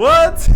What?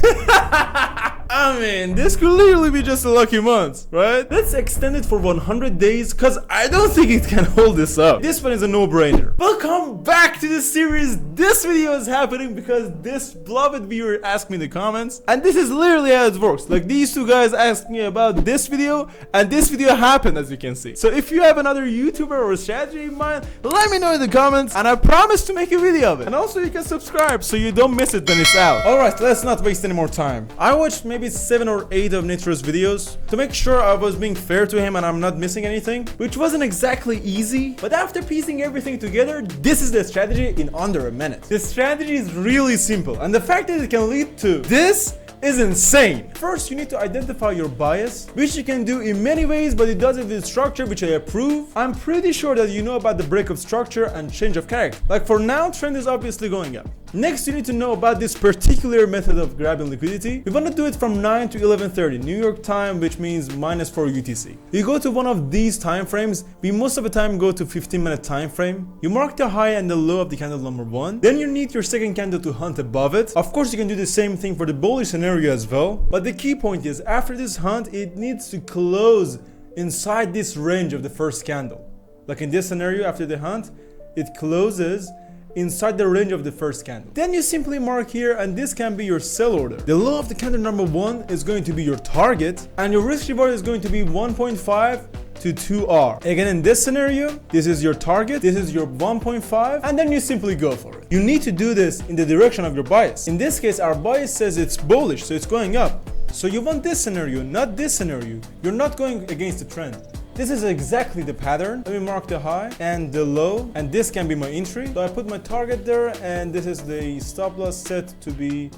I mean, this could literally be just a lucky month, right? Let's extend it for 100 days because I don't think it can hold this up. This one is a no-brainer. Welcome back to the series. This video is happening because this beloved viewer asked me in the comments, and this is literally how it works. Like, these two guys asked me about this video, and this video happened, as you can see. So if you have another YouTuber or a strategy in mind, let me know in the comments, and I promise to make a video of it. And also, you can subscribe so you don't miss it when it's out. Alright, let's not waste any more time. I watched maybe 7 or 8 of Nitro's videos to make sure I was being fair to him and I'm not missing anything, which wasn't exactly easy, but after piecing everything together, this is the strategy in under a minute. The strategy is really simple, and the fact that it can lead to this is insane. First, you need to identify your bias, which you can do in many ways, but it does it with structure, which I approve. I'm pretty sure that you know about the break of structure and change of character. Like, for now, trend is obviously going up. Next, you need to know about this particular method of grabbing liquidity. We want to do it from 9 to 11:30 New York time, which means -4 UTC. You go to one of these time frames. We most of the time go to 15-minute time frame. You mark the high and the low of the candle number 1. Then you need your second candle to hunt above it. Of course, you can do the same thing for the bullish scenario as well. But the key point is, after this hunt, it needs to close inside this range of the first candle. Like in this scenario, after the hunt, it closes inside the range of the first candle. Then you simply mark here, and this can be your sell order. The low of the candle number 1 is going to be your target, and your risk reward is going to be 1.5 to 2R. Again, in this scenario, this is your target, this is your 1.5, and then you simply go for it. You need to do this in the direction of your bias. In this case, our bias says it's bullish, so it's going up. So you want this scenario, not this scenario. You're not going against the trend. This is exactly the pattern. Let me mark the high and the low, and this can be my entry. So I put my target there, and this is the stop loss set to be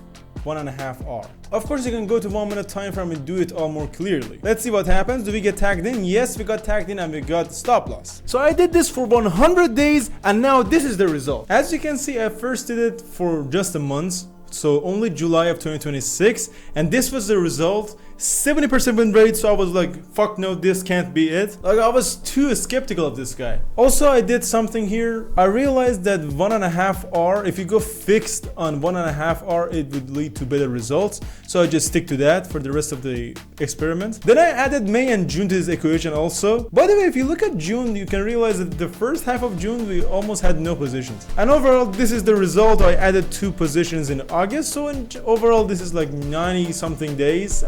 1.5R. Of course, you can go to 1 minute time frame and do it all more clearly. Let's see what happens. Do we get tagged in? Yes, we got tagged in and we got stop loss. So I did this for 100 days, and now this is the result. As you can see, I first did it for just a month. So only July of 2026, and this was the result. 70% win rate, so I was like, fuck no, this can't be it. Like, I was too skeptical of this guy. Also, I did something here. I realized that 1.5R, if you go fixed on 1.5R, it would lead to better results. So I just stick to that for the rest of the experiment. Then I added May and June to this equation also. By the way, if you look at June, you can realize that the first half of June, we almost had no positions. And overall, this is the result. I added 2 positions in August. So overall, this is like 90 something days.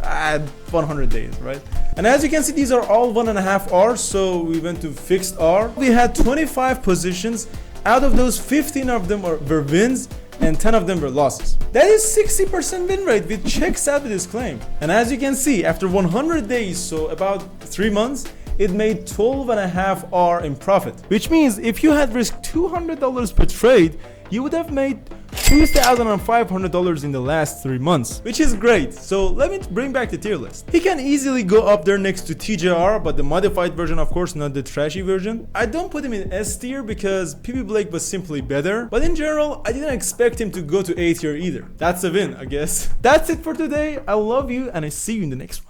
100 days, right? And as you can see, these are all 1.5R, so we went to fixed R. We had 25 positions. Out of those, 15 of them were wins and 10 of them were losses. That is 60% win rate, which checks out with this claim. And as you can see, after 100 days, so about 3 months, it made 12.5R in profit, which means if you had risked $200 per trade, you would have made $2,500 in the last 3 months, which is great. So let me bring back the tier list. He can easily go up there next to TJR, but the modified version, of course, not the trashy version. I don't put him in S tier because PB Blake was simply better, but in general, I didn't expect him to go to A tier either. That's a win, I guess. That's it for today. I love you, and I see you in the next one.